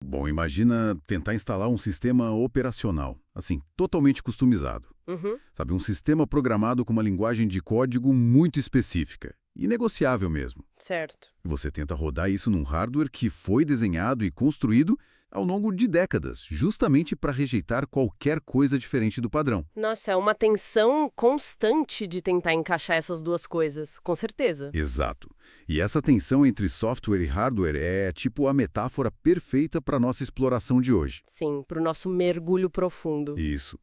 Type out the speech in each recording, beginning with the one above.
Bom, imagina tentar instalar um sistema operacional, assim, totalmente customizado. Uhum, Sabe, um sistema programado com uma linguagem de código muito específica, e negociável mesmo. certo. E você tenta rodar isso num hardware que foi desenhado e construído ao longo de décadas, justamente para rejeitar qualquer coisa diferente do padrão. Nossa, é uma tensão constante de tentar encaixar essas duas coisas, com certeza. Exato. E essa tensão entre software e hardware é tipo a metáfora perfeita para nossa exploração de hoje. Sim, para o nosso mergulho profundo. Isso.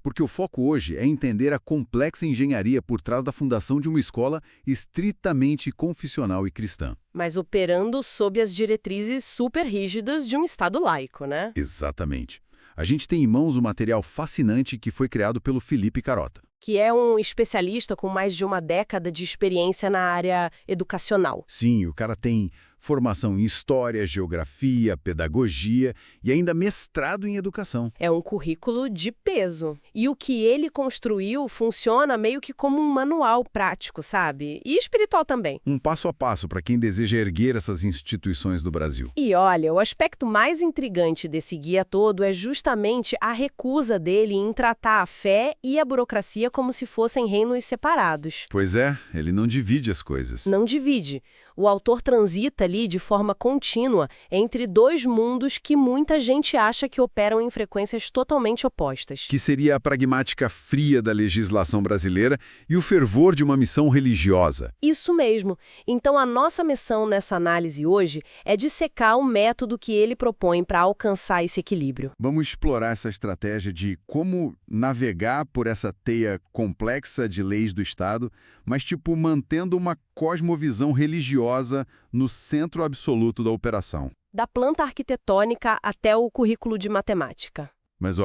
Porque o foco hoje é entender a complexa engenharia por trás da fundação de uma escola estritamente confessional e cristã. Mas operando sob as diretrizes super rígidas de um Estado laico, né? Exatamente. A gente tem em mãos um material fascinante que foi criado pelo Felipe Carota. Que é um especialista com mais de uma década de experiência na área educacional. Sim, o cara tem formação em história, geografia, pedagogia e ainda mestrado em educação. É um currículo de peso. E o que ele construiu funciona meio que como um manual prático, sabe? E espiritual também. Um passo a passo para quem deseja erguer essas instituições do Brasil. E olha, o aspecto mais intrigante desse guia todo é justamente a recusa dele em tratar a fé e a burocracia como se fossem reinos separados. Pois é, ele não divide as coisas. Não divide. O autor transita ali de forma contínua entre dois mundos que muita gente acha que operam em frequências totalmente opostas. Que seria a pragmática fria da legislação brasileira e o fervor de uma missão religiosa. Isso mesmo. Então a nossa missão nessa análise hoje é dissecar o método que ele propõe para alcançar esse equilíbrio. Vamos explorar essa estratégia de como navegar por essa teia complexa de leis do Estado, mas tipo mantendo uma cosmovisão religiosa no centro absoluto da operação. Da planta arquitetônica até o currículo de matemática. Mas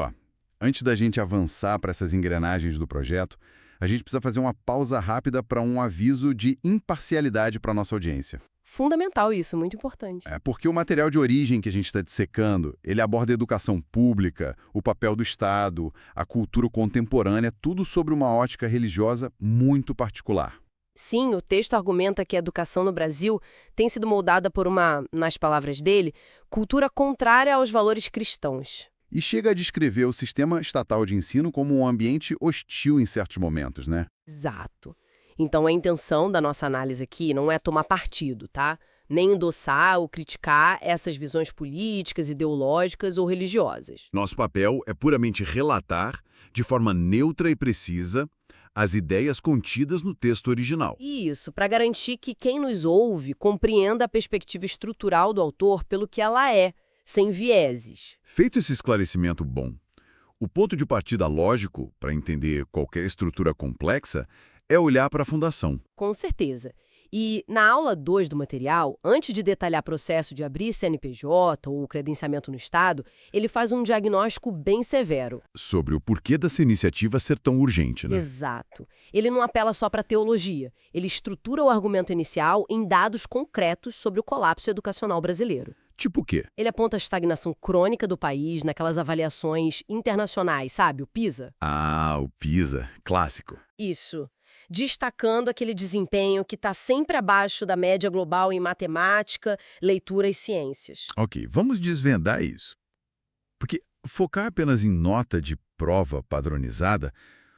antes da gente avançar para essas engrenagens do projeto, a gente precisa fazer uma pausa rápida para um aviso de imparcialidade para nossa audiência. Fundamental isso, muito importante. É porque o material de origem que a gente está dissecando, ele aborda a educação pública, o papel do Estado, a cultura contemporânea, tudo sobre uma ótica religiosa muito particular. Sim, o texto argumenta que a educação no Brasil tem sido moldada por uma, nas palavras dele, cultura contrária aos valores cristãos. E chega a descrever o sistema estatal de ensino como um ambiente hostil em certos momentos, né? Exato. Então a intenção da nossa análise aqui não é tomar partido, tá? Nem endossar ou criticar essas visões políticas, ideológicas ou religiosas. Nosso papel é puramente relatar, de forma neutra e precisa, as ideias contidas no texto original. Isso, para garantir que quem nos ouve compreenda a perspectiva estrutural do autor pelo que ela é, sem vieses. Feito esse esclarecimento bom, o ponto de partida lógico para entender qualquer estrutura complexa é olhar para a fundação. Com certeza. E na aula 2 do material, antes de detalhar o processo de abrir CNPJ ou credenciamento no Estado, ele faz um diagnóstico bem severo. Sobre o porquê dessa iniciativa ser tão urgente, né? Exato. Ele não apela só para teologia. Ele estrutura o argumento inicial em dados concretos sobre o colapso educacional brasileiro. Tipo o quê? Ele aponta a estagnação crônica do país naquelas avaliações internacionais, sabe? O PISA. Ah, o PISA, clássico. Isso. Destacando aquele desempenho que está sempre abaixo da média global em matemática, leitura e ciências. Ok, vamos desvendar isso. Porque focar apenas em nota de prova padronizada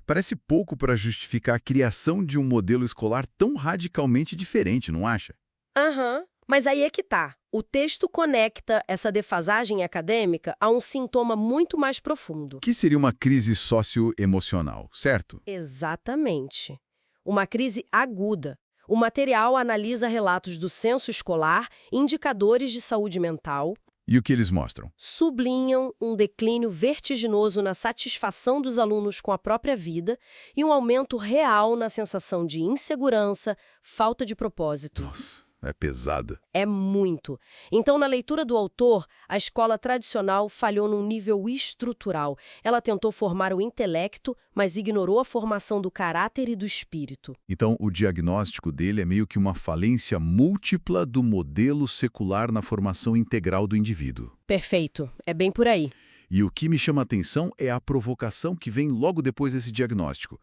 parece pouco para justificar a criação de um modelo escolar tão radicalmente diferente, não acha? Aham. Mas aí é que tá. O texto conecta essa defasagem acadêmica a um sintoma muito mais profundo. Que seria uma crise socioemocional, certo? Exatamente. Uma crise aguda. O material analisa relatos do censo escolar, indicadores de saúde mental, E o que eles mostram? sublinham um declínio vertiginoso na satisfação dos alunos com a própria vida e um aumento real na sensação de insegurança, falta de propósito. Nossa, é pesada. É muito. Então, na leitura do autor, a escola tradicional falhou num nível estrutural. Ela tentou formar o intelecto, mas ignorou a formação do caráter e do espírito. Então, o diagnóstico dele é meio que uma falência múltipla do modelo secular na formação integral do indivíduo. Perfeito. É bem por aí. E o que me chama a atenção é a provocação que vem logo depois desse diagnóstico.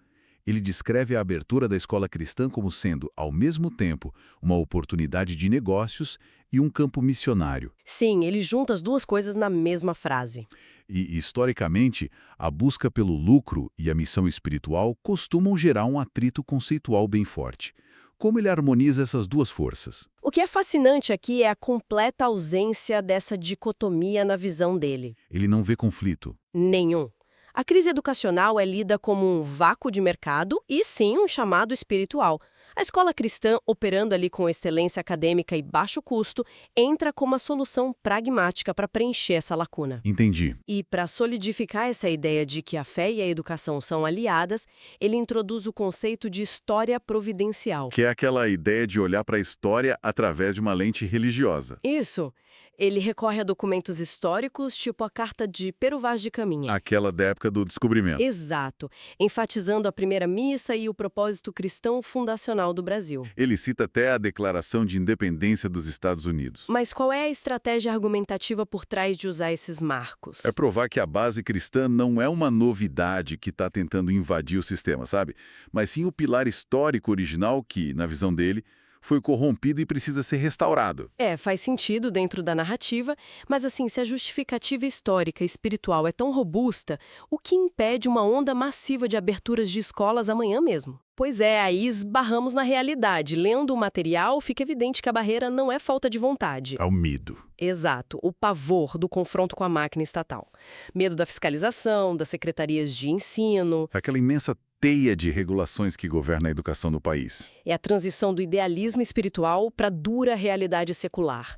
Ele descreve a abertura da escola cristã como sendo, ao mesmo tempo, uma oportunidade de negócios e um campo missionário. Sim, ele junta as duas coisas na mesma frase. E, historicamente, a busca pelo lucro e a missão espiritual costumam gerar um atrito conceitual bem forte. Como ele harmoniza essas duas forças? O que é fascinante aqui é a completa ausência dessa dicotomia na visão dele. Ele não vê conflito. Nenhum. A crise educacional é lida como um vácuo de mercado e, sim, um chamado espiritual. A escola cristã, operando ali com excelência acadêmica e baixo custo, entra como uma solução pragmática para preencher essa lacuna. Entendi. E para solidificar essa ideia de que a fé e a educação são aliadas, ele introduz o conceito de história providencial. Que é aquela ideia de olhar para a história através de uma lente religiosa. Isso. Ele recorre a documentos históricos, tipo a Carta de Pero Vaz de Caminha. Aquela da época do descobrimento. Exato, enfatizando a primeira missa e o propósito cristão fundacional do Brasil. Ele cita até a Declaração de Independência dos Estados Unidos. Mas qual é a estratégia argumentativa por trás de usar esses marcos? É provar que a base cristã não é uma novidade que está tentando invadir o sistema, sabe? Mas sim o pilar histórico original que, na visão dele, foi corrompido e precisa ser restaurado. Faz sentido dentro da narrativa, mas assim, se a justificativa histórica e espiritual é tão robusta, o que impede uma onda massiva de aberturas de escolas amanhã mesmo? Pois é, aí esbarramos na realidade. Lendo o material, fica evidente que a barreira não é falta de vontade. Ao medo. Exato, o pavor do confronto com a máquina estatal. Medo da fiscalização, das secretarias de ensino. Aquela imensa teia de regulações que governa a educação no país. É a transição do idealismo espiritual para a dura realidade secular.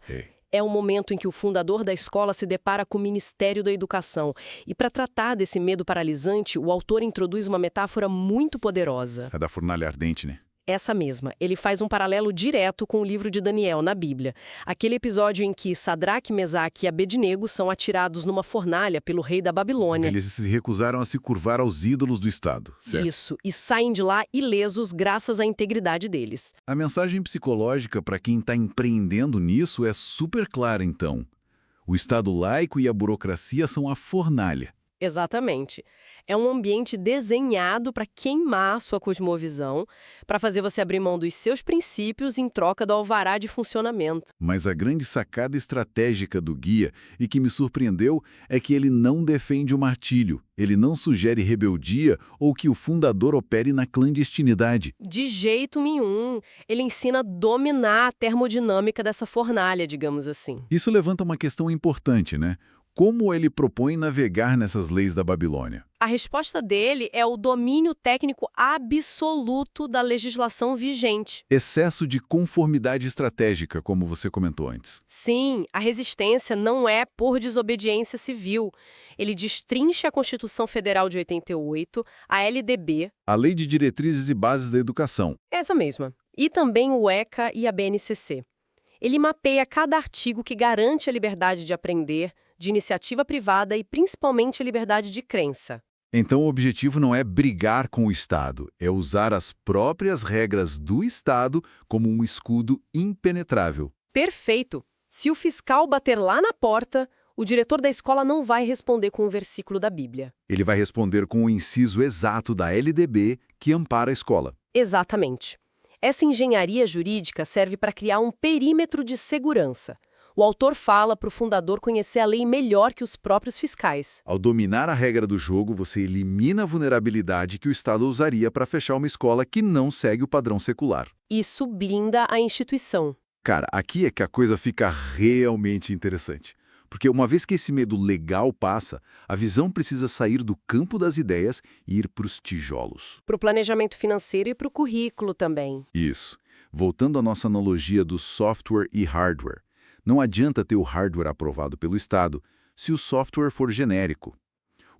É o momento em que o fundador da escola se depara com o Ministério da Educação. E para tratar desse medo paralisante, o autor introduz uma metáfora muito poderosa. É da fornalha ardente, né? Essa mesma. Ele faz um paralelo direto com o livro de Daniel, na Bíblia. Aquele episódio em que Sadraque, Mesaque e Abednego são atirados numa fornalha pelo rei da Babilônia. Eles se recusaram a se curvar aos ídolos do Estado, certo? Isso, e saem de lá ilesos graças à integridade deles. A mensagem psicológica para quem está empreendendo nisso é super clara, então. O Estado laico e a burocracia são a fornalha. Exatamente. É um ambiente desenhado para queimar a sua cosmovisão, para fazer você abrir mão dos seus princípios em troca do alvará de funcionamento. Mas a grande sacada estratégica do guia, e que me surpreendeu, é que ele não defende o martírio. Ele não sugere rebeldia ou que o fundador opere na clandestinidade. De jeito nenhum. Ele ensina a dominar a termodinâmica dessa fornalha, digamos assim. Isso levanta uma questão importante, né? Como ele propõe navegar nessas leis da Babilônia? A resposta dele é o domínio técnico absoluto da legislação vigente. Excesso de conformidade estratégica, como você comentou antes. Sim, a resistência não é por desobediência civil. Ele destrincha a Constituição Federal de 88, a LDB... A Lei de Diretrizes e Bases da Educação. Essa mesma. E também o ECA e a BNCC. Ele mapeia cada artigo que garante a liberdade de aprender, de iniciativa privada e principalmente a liberdade de crença. Então o objetivo não é brigar com o Estado, é usar as próprias regras do Estado como um escudo impenetrável. Perfeito! Se o fiscal bater lá na porta, o diretor da escola não vai responder com um versículo da Bíblia. Ele vai responder com o inciso exato da LDB que ampara a escola. Exatamente. Essa engenharia jurídica serve para criar um perímetro de segurança. O autor fala para o fundador conhecer a lei melhor que os próprios fiscais. Ao dominar a regra do jogo, você elimina a vulnerabilidade que o Estado usaria para fechar uma escola que não segue o padrão secular. Isso blinda a instituição. Cara, aqui é que a coisa fica realmente interessante. Porque uma vez que esse medo legal passa, a visão precisa sair do campo das ideias e ir para os tijolos. Para o planejamento financeiro e para o currículo também. Isso. Voltando à nossa analogia do software e hardware. Não adianta ter o hardware aprovado pelo Estado se o software for genérico.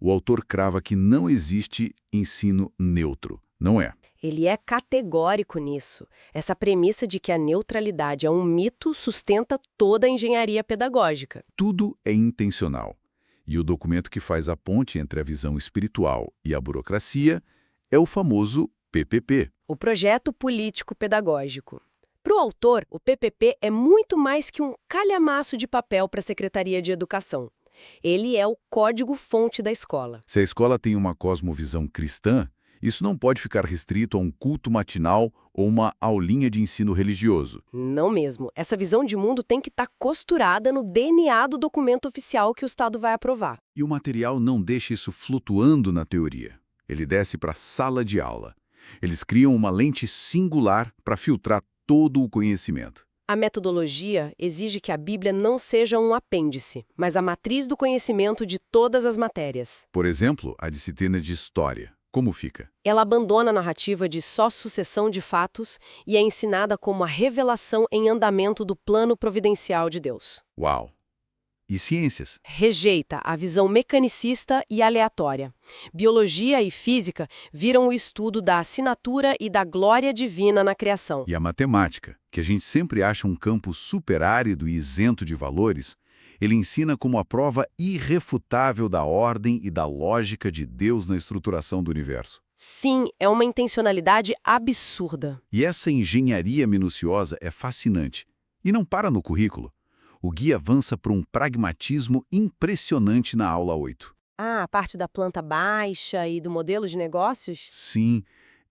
O autor crava que não existe ensino neutro. Não é. Ele é categórico nisso. Essa premissa de que a neutralidade é um mito sustenta toda a engenharia pedagógica. Tudo é intencional. E o documento que faz a ponte entre a visão espiritual e a burocracia é o famoso PPP. O Projeto Político Pedagógico. Para o autor, o PPP é muito mais que um calhamaço de papel para a Secretaria de Educação. Ele é o código-fonte da escola. Se a escola tem uma cosmovisão cristã, Isso não pode ficar restrito a um culto matinal ou uma aulinha de ensino religioso. Não mesmo. Essa visão de mundo tem que estar costurada no DNA do documento oficial que o Estado vai aprovar. E o material não deixa isso flutuando na teoria. Ele desce para a sala de aula. Eles criam uma lente singular para filtrar todo o conhecimento. A metodologia exige que a Bíblia não seja um apêndice, mas a matriz do conhecimento de todas as matérias. Por exemplo, a disciplina de História. Como fica? Ela abandona a narrativa de só sucessão de fatos e é ensinada como a revelação em andamento do plano providencial de Deus. Uau! E ciências? Rejeita a visão mecanicista e aleatória. Biologia e física viram o estudo da assinatura e da glória divina na criação. E a matemática, que a gente sempre acha um campo superárido e isento de valores, ele ensina como a prova irrefutável da ordem e da lógica de Deus na estruturação do universo. Sim, é uma intencionalidade absurda. E essa engenharia minuciosa é fascinante. E não para no currículo. O guia avança para um pragmatismo impressionante na aula 8. Ah, a parte da planta baixa e do modelo de negócios? Sim,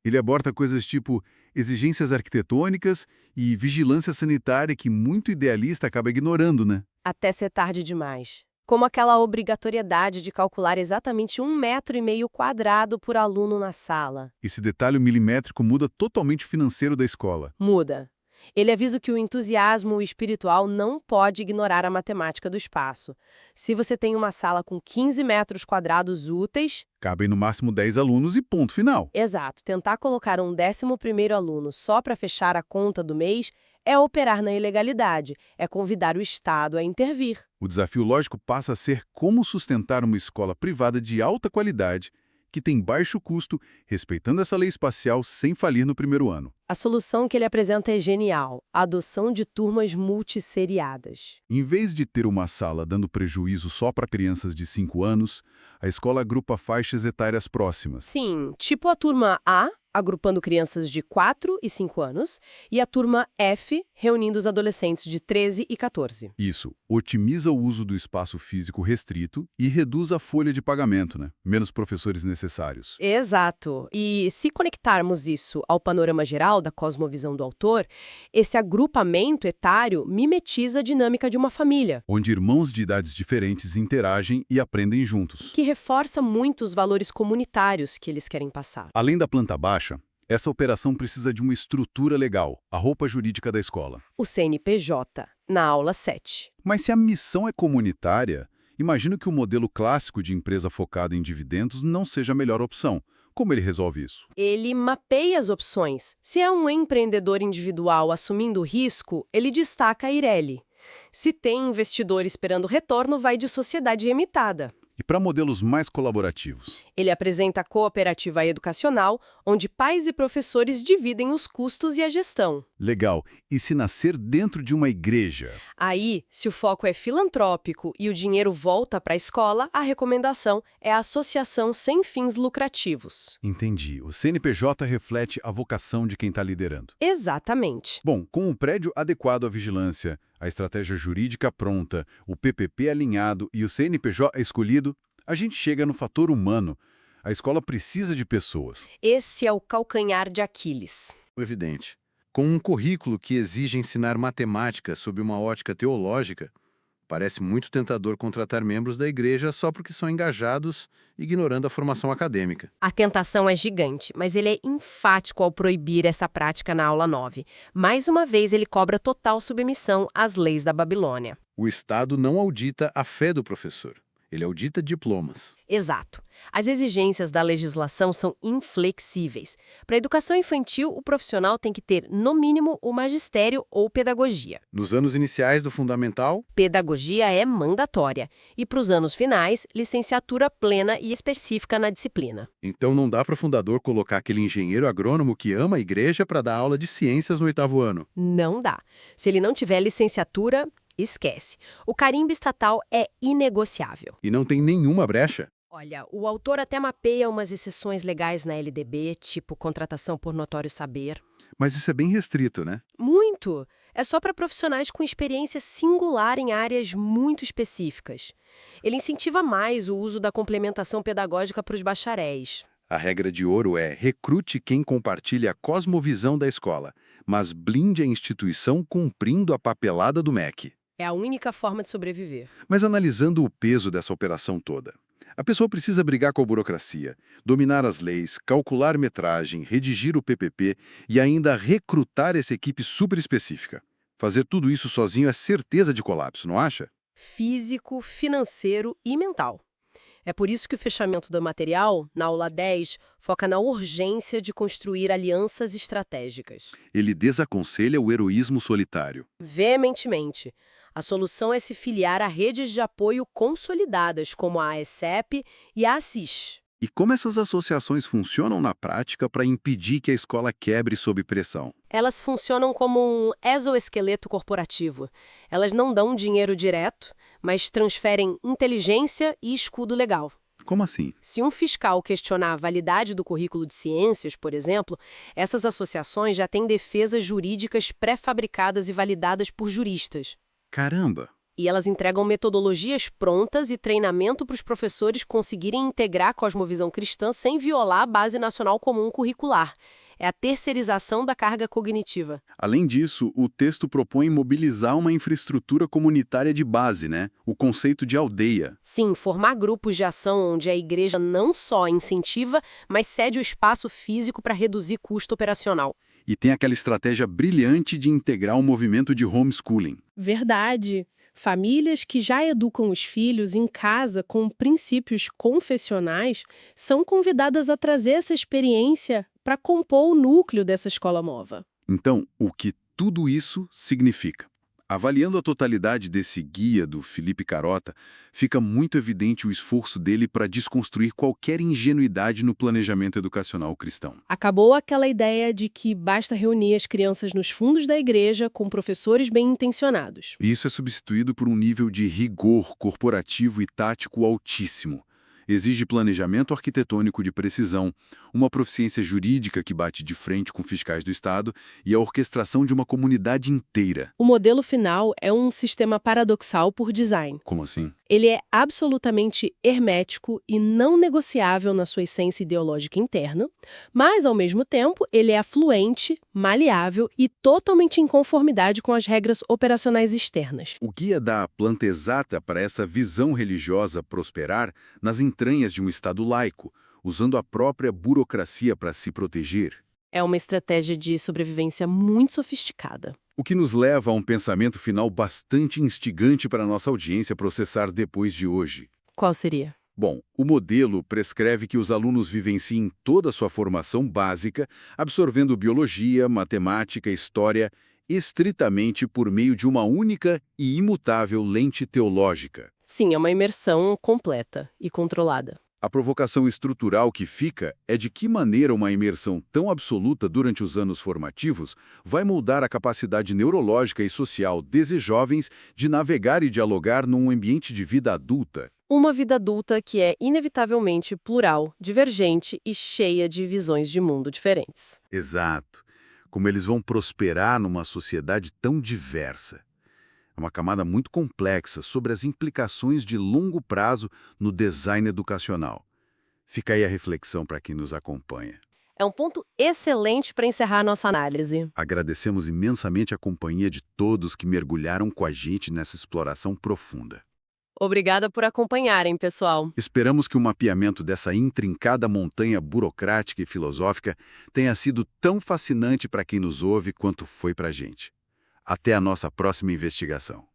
ele aborda coisas tipo exigências arquitetônicas e vigilância sanitária que muito idealista acaba ignorando, né? Até ser tarde demais. Como aquela obrigatoriedade de calcular exatamente 1,5 metro quadrado por aluno na sala. Esse detalhe milimétrico muda totalmente o financeiro da escola. Muda. Ele avisa que o entusiasmo espiritual não pode ignorar a matemática do espaço. Se você tem uma sala com 15 metros quadrados úteis... Cabem no máximo 10 alunos e ponto final. Exato. Tentar colocar um 11º aluno só para fechar a conta do mês é operar na ilegalidade, é convidar o Estado a intervir. O desafio lógico passa a ser como sustentar uma escola privada de alta qualidade, que tem baixo custo, respeitando essa lei espacial sem falir no primeiro ano. A solução que ele apresenta é genial, a adoção de turmas multisseriadas. Em vez de ter uma sala dando prejuízo só para crianças de 5 anos, a escola agrupa faixas etárias próximas. Sim, tipo a turma A, agrupando crianças de 4 e 5 anos, e a turma F, reunindo os adolescentes de 13 e 14. Isso, otimiza o uso do espaço físico restrito e reduz a folha de pagamento, né? Menos professores necessários. Exato. E se conectarmos isso ao panorama geral da cosmovisão do autor, esse agrupamento etário mimetiza a dinâmica de uma família, Onde irmãos de idades diferentes interagem e aprendem juntos. que reforça muito os valores comunitários que eles querem passar. Além da planta baixa, essa operação precisa de uma estrutura legal, a roupa jurídica da escola. O CNPJ, na aula 7. Mas se a missão é comunitária, imagino que o modelo clássico de empresa focada em dividendos não seja a melhor opção. Como ele resolve isso? Ele mapeia as opções. Se é um empreendedor individual assumindo o risco, ele destaca a Ireli. Se tem investidor esperando retorno, vai de sociedade limitada. E para modelos mais colaborativos? Ele apresenta a cooperativa educacional, onde pais e professores dividem os custos e a gestão. Legal. E se nascer dentro de uma igreja? Aí, se o foco é filantrópico e o dinheiro volta para a escola, a recomendação é a associação sem fins lucrativos. Entendi. O CNPJ reflete a vocação de quem está liderando. Exatamente. Bom, com o prédio adequado à vigilância, a estratégia jurídica pronta, o PPP alinhado e o CNPJ escolhido, a gente chega no fator humano. A escola precisa de pessoas. Esse é o calcanhar de Aquiles. Evidente. Com um currículo que exige ensinar matemática sob uma ótica teológica, parece muito tentador contratar membros da igreja só porque são engajados, ignorando a formação acadêmica. A tentação é gigante, mas ele é enfático ao proibir essa prática na aula 9. Mais uma vez, ele cobra total submissão às leis da Babilônia. O Estado não audita a fé do professor. Ele audita diplomas. Exato. As exigências da legislação são inflexíveis. Para a educação infantil, o profissional tem que ter, no mínimo, o magistério ou pedagogia. Nos anos iniciais do fundamental, Pedagogia é mandatória. E para os anos finais, licenciatura plena e específica na disciplina. então não dá para o fundador colocar aquele engenheiro agrônomo que ama a igreja para dar aula de ciências no 8º ano. Não dá. Se ele não tiver licenciatura, esquece. O carimbo estatal é inegociável. E não tem nenhuma brecha. Olha, o autor até mapeia umas exceções legais na LDB, tipo contratação por notório saber. Mas isso é bem restrito, né? Muito! É só para profissionais com experiência singular em áreas muito específicas. Ele incentiva mais o uso da complementação pedagógica para os bacharéis. A regra de ouro é recrute quem compartilha a cosmovisão da escola, mas blinde a instituição cumprindo a papelada do MEC. É a única forma de sobreviver. Mas analisando o peso dessa operação toda, a pessoa precisa brigar com a burocracia, dominar as leis, calcular metragem, redigir o PPP e ainda recrutar essa equipe super específica. Fazer tudo isso sozinho é certeza de colapso, não acha? Físico, financeiro e mental. É por isso que o fechamento do material, na aula 10, foca na urgência de construir alianças estratégicas. Ele desaconselha o heroísmo solitário. Veementemente. A solução é se filiar a redes de apoio consolidadas, como a AECEP e a ASSIS. E como essas associações funcionam na prática para impedir que a escola quebre sob pressão? Elas funcionam como um exoesqueleto corporativo. Elas não dão dinheiro direto, mas transferem inteligência e escudo legal. Como assim? Se um fiscal questionar a validade do currículo de ciências, por exemplo, essas associações já têm defesas jurídicas pré-fabricadas e validadas por juristas. Caramba! E elas entregam metodologias prontas e treinamento para os professores conseguirem integrar a cosmovisão cristã sem violar a base nacional comum curricular. É a terceirização da carga cognitiva. Além disso, o texto propõe mobilizar uma infraestrutura comunitária de base, né? O conceito de aldeia. Sim, formar grupos de ação onde a igreja não só incentiva, mas cede o espaço físico para reduzir custo operacional. E tem aquela estratégia brilhante de integrar o movimento de homeschooling. Verdade. Famílias que já educam os filhos em casa com princípios confessionais são convidadas a trazer essa experiência para compor o núcleo dessa escola nova. Então, o que tudo isso significa? Avaliando a totalidade desse guia do Felipe Carota, fica muito evidente o esforço dele para desconstruir qualquer ingenuidade no planejamento educacional cristão. Acabou aquela ideia de que basta reunir as crianças nos fundos da igreja com professores bem-intencionados. Isso é substituído por um nível de rigor corporativo e tático altíssimo. Exige planejamento arquitetônico de precisão, uma proficiência jurídica que bate de frente com fiscais do Estado e a orquestração de uma comunidade inteira. O modelo final é um sistema paradoxal por design. Como assim? Ele é absolutamente hermético e não negociável na sua essência ideológica interna, mas, ao mesmo tempo, ele é afluente, maleável e totalmente em conformidade com as regras operacionais externas. O guia dá a planta exata para essa visão religiosa prosperar nas entranhas de um Estado laico, usando a própria burocracia para se proteger. É uma estratégia de sobrevivência muito sofisticada. O que nos leva a um pensamento final bastante instigante para a nossa audiência processar depois de hoje. Qual seria? Bom, o modelo prescreve que os alunos vivenciem toda a sua formação básica, absorvendo biologia, matemática e história, estritamente por meio de uma única e imutável lente teológica. Sim, é uma imersão completa e controlada. A provocação estrutural que fica é de que maneira uma imersão tão absoluta durante os anos formativos vai moldar a capacidade neurológica e social desses jovens de navegar e dialogar num ambiente de vida adulta. Uma vida adulta que é inevitavelmente plural, divergente e cheia de visões de mundo diferentes. Exato. Como eles vão prosperar numa sociedade tão diversa. É uma camada muito complexa sobre as implicações de longo prazo no design educacional. Fica aí a reflexão para quem nos acompanha. É um ponto excelente para encerrar a nossa análise. Agradecemos imensamente a companhia de todos que mergulharam com a gente nessa exploração profunda. Obrigada por acompanharem, pessoal. Esperamos que o mapeamento dessa intrincada montanha burocrática e filosófica tenha sido tão fascinante para quem nos ouve quanto foi para a gente. Até a nossa próxima investigação.